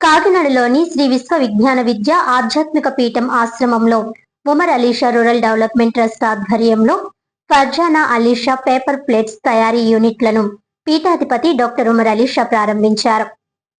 కాకినాడలోని శ్రీ విశ్వ విజ్ఞాన విద్య ఆధ్యాత్మిక పీఠం ఆశ్రమంలో Umar Alisha rural development trust ఆధ్వర్యంలో ఫర్జానా అలీషా పేపర్ ప్లేట్స్ తయారీ యూనిట్లను పీఠాధిపతి డాక్టర్ ఉమర్ అలీషా ప్రారంభించారు.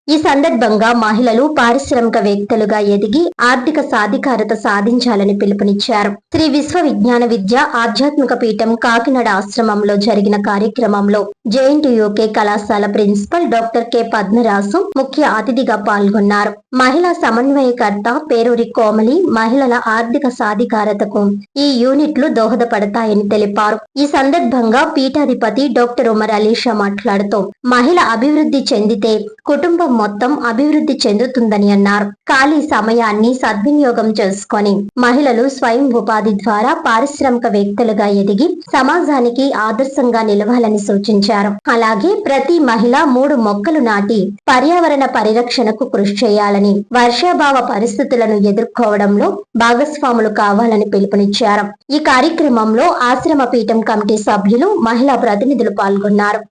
ఈ సందర్భంగా మహిళలు పారిశ్రామికవేత్తలుగా ఎదిగి ఆర్థిక సాధికారత సాధించాలని పిలుపునిచ్చారు. శ్రీ విశ్వ విజ్ఞాన విద్య ఆధ్యాత్మిక పీఠం కాకినాడ ఆశ్రమంలో జరిగిన కార్యక్రమంలో జేఎన్టీయూకే కళాశాల ప్రిన్సిపల్ డాక్టర్ కె పద్మరాజు ముఖ్య అతిథిగా పాల్గొన్నారు. మహిళా సమన్వయకర్త పేరూరి కోమలి మహిళల ఆర్థిక సాధికారతకు ఈ యూనిట్లు దోహదపడతాయని తెలిపారు. ఈ సందర్భంగా పీఠాధిపతి డాక్టర్ ఉమర్ అలీషా మాట్లాడుతూ మహిళ అభివృద్ధి చెందితే కుటుంబం మొత్తం అభివృద్ధి చెందుతుందని అన్నారు. ఖాళీ సమయాన్ని సద్వినియోగం చేసుకొని మహిళలు స్వయం ఉపాధి ద్వారా పారిశ్రామికవేత్తలుగా ఎదిగి సమాజానికి ఆదర్శంగా నిలవాలని సూచించారు. అలాగే ప్రతి మహిళ 3 మొక్కలు నాటి పర్యావరణ పరిరక్షణకు కృషి చేయాలని, వర్షాభావ పరిస్థితులను ఎదుర్కోవడంలో భాగస్వాములు కావాలని పిలుపునిచ్చారు. ఈ కార్యక్రమంలో ఆశ్రమ పీఠం కమిటీ సభ్యులు, మహిళా ప్రతినిధులు పాల్గొన్నారు.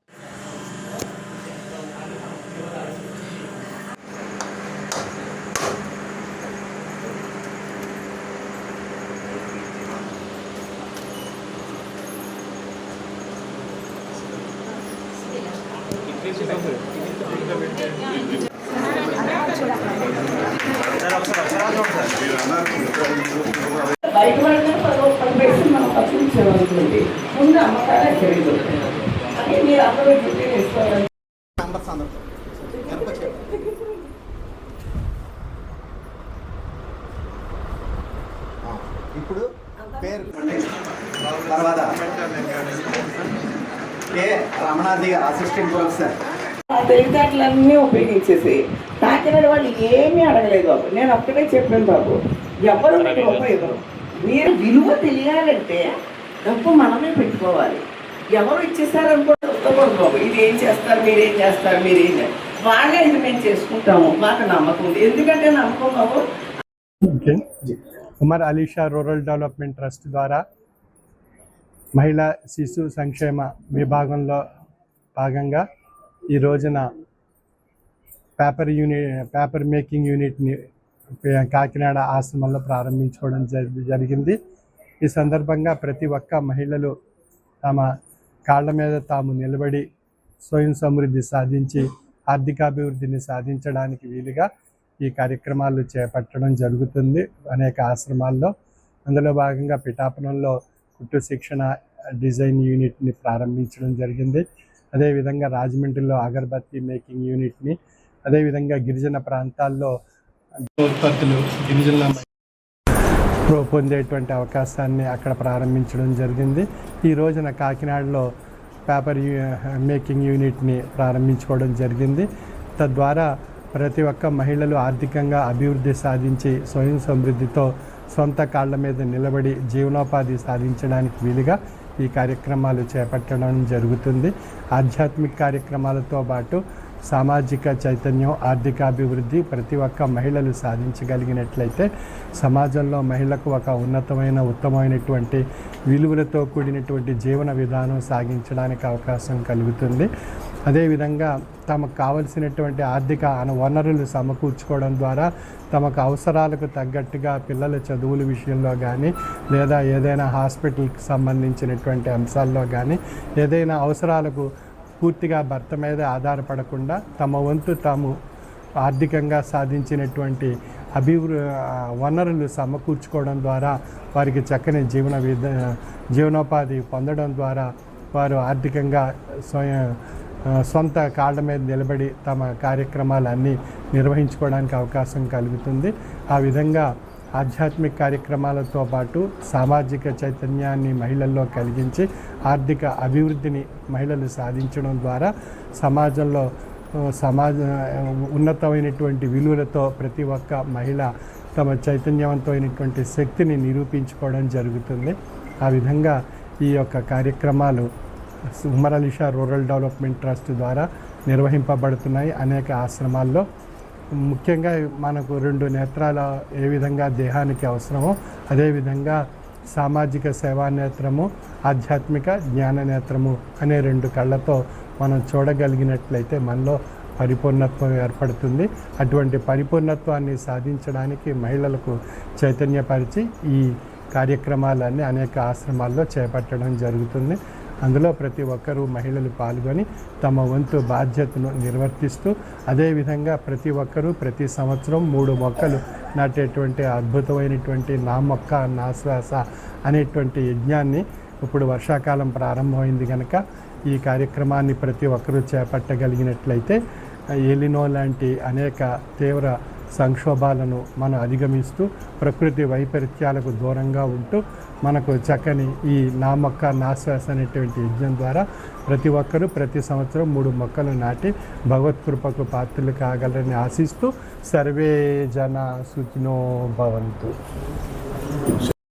బయట పడిన 10 మనం పట్టించేవాళ్ళండి. ముందు అమ్మకాలే తెలియదు అని మీరు అక్కడ వేసుకోవాలి. ఇప్పుడు పేరు తర్వాత రమణాది అసిస్టెంట్ ప్రొఫెసర్ తెలివితేటలన్నీ ఉపయోగించేసి కాకినాడ వాళ్ళు ఏమీ అడగలేదు బాబు. నేను ఒక్కటే చెప్పాను బాబు, ఎవరు మీకు రూపాయి ఇవ్వరు. మీరు విలువ తెలియాలంటే డబ్బు మనమే పెట్టుకోవాలి. ఎవరు ఇచ్చేసారనుకోకూడదు బాబు. ఇది ఏం చేస్తారు, మీరేం చేస్తారు, మీరేం వాళ్ళే ఇది మేము చేసుకుంటాము. మాకు నమ్మకం ఉంది. ఎందుకంటే నమ్మకం బాబు. Umar Alisha rural development trust ద్వారా మహిళా శిశు సంక్షేమ విభాగంలో భాగంగా ఈ రోజున పేపర్ మేకింగ్ యూనిట్ని కాకినాడ ఆశ్రమంలో ప్రారంభించుకోవడం జరిగింది. ఈ సందర్భంగా ప్రతి ఒక్క మహిళలు తమ కాళ్ళ మీద తాము నిలబడి స్వయం సమృద్ధి సాధించి ఆర్థికాభివృద్ధిని సాధించడానికి వీలుగా ఈ కార్యక్రమాలు చేపట్టడం జరుగుతుంది అనేక ఆశ్రమాల్లో. అందులో భాగంగా పిఠాపురంలో కుట్టు శిక్షణ డిజైన్ యూనిట్ని ప్రారంభించడం జరిగింది. అదేవిధంగా రాజమండ్రిలో అగరబత్తి మేకింగ్ యూనిట్ని, అదేవిధంగా గిరిజన ప్రాంతాల్లో ఉత్పత్తులు గిరిజన పొందేటువంటి అవకాశాన్ని అక్కడ ప్రారంభించడం జరిగింది. ఈ రోజున కాకినాడలో పేపర్ మేకింగ్ యూనిట్ని ప్రారంభించుకోవడం జరిగింది. తద్వారా ప్రతి ఒక్క మహిళలు ఆర్థికంగా అభివృద్ధి సాధించి స్వయం సమృద్ధితో సొంత కాళ్ళ మీద నిలబడి జీవనోపాధి సాధించడానికి వీలుగా ఈ కార్యక్రమాలు చేపట్టడం జరుగుతుంది. ఆధ్యాత్మిక కార్యక్రమాలతో పాటు సామాజిక చైతన్యం, ఆర్థికాభివృద్ధి ప్రతి ఒక్క మహిళలు సాధించగలిగినట్లయితే సమాజంలో మహిళకు ఒక ఉత్తమమైనటువంటి విలువలతో కూడినటువంటి జీవన విధానం సాగించడానికి అవకాశం కలుగుతుంది. అదేవిధంగా తమకు కావలసినటువంటి ఆర్థిక వనరులు సమకూర్చుకోవడం ద్వారా తమకు అవసరాలకు తగ్గట్టుగా పిల్లల చదువుల విషయంలో కానీ, లేదా ఏదైనా హాస్పిటల్కి సంబంధించినటువంటి అంశాల్లో కానీ, ఏదైనా అవసరాలకు పూర్తిగా భర్త మీద ఆధారపడకుండా తమ వంతు తాము ఆర్థికంగా సాధించినటువంటి వనరులు సమకూర్చుకోవడం ద్వారా వారికి చక్కని జీవనోపాధి పొందడం ద్వారా వారు ఆర్థికంగా సొంత కాళ్ళ మీద నిలబడి తమ కార్యక్రమాలన్నీ నిర్వహించుకోవడానికి అవకాశం కలుగుతుంది. ఆ విధంగా ఆధ్యాత్మిక కార్యక్రమాలతో పాటు సామాజిక చైతన్యాన్ని మహిళల్లో కలిగించి ఆర్థిక అభివృద్ధిని మహిళలు సాధించడం ద్వారా సమాజంలో ఉన్నతమైనటువంటి విలువలతో ప్రతి ఒక్క మహిళ తమ చైతన్యవంతమైనటువంటి శక్తిని నిరూపించుకోవడం జరుగుతుంది. ఆ విధంగా ఈ యొక్క కార్యక్రమాలు Umar Alisha rural development trust ద్వారా నిర్వహింపబడుతున్నాయి అనేక ఆశ్రమాల్లో. ముఖ్యంగా మనకు 2 నేత్రాల ఏ విధంగా దేహానికి అవసరమో అదేవిధంగా సామాజిక సేవా నేత్రము, ఆధ్యాత్మిక జ్ఞాన నేత్రము అనే 2 కళ్ళతో మనం చూడగలిగినట్లయితే మనలో పరిపూర్ణత్వం ఏర్పడుతుంది. అటువంటి పరిపూర్ణత్వాన్ని సాధించడానికి మహిళలకు చైతన్యపరిచి ఈ కార్యక్రమాలన్నీ అనేక ఆశ్రమాల్లో చేపట్టడం జరుగుతుంది. అందులో ప్రతి ఒక్కరూ మహిళలు పాల్గొని తమ వంతు బాధ్యతను నిర్వర్తిస్తూ, అదేవిధంగా ప్రతి ఒక్కరూ ప్రతి సంవత్సరం 3 మొక్కలు నాటేటువంటి అద్భుతమైనటువంటి నా మొక్క నా శ్వాస అనేటువంటి యజ్ఞాన్ని ఇప్పుడు వర్షాకాలం ప్రారంభమైంది కనుక ఈ కార్యక్రమాన్ని ప్రతి ఒక్కరూ చేపట్టగలిగినట్లయితే ఎలినో లాంటి అనేక తీవ్ర సంక్షోభాలను మనం అధిగమిస్తూ ప్రకృతి వైపరీత్యాలకు దూరంగా ఉంటూ మనకు చక్కని ఈ నా మొక్క నా శ్వాస అనేటువంటి యజ్ఞం ద్వారా ప్రతి ఒక్కరూ ప్రతి సంవత్సరం 3 మొక్కలు నాటి భగవత్కృపకు పాత్రలు కాగలరని ఆశిస్తూ సర్వే జన సుఖినో భవంతు.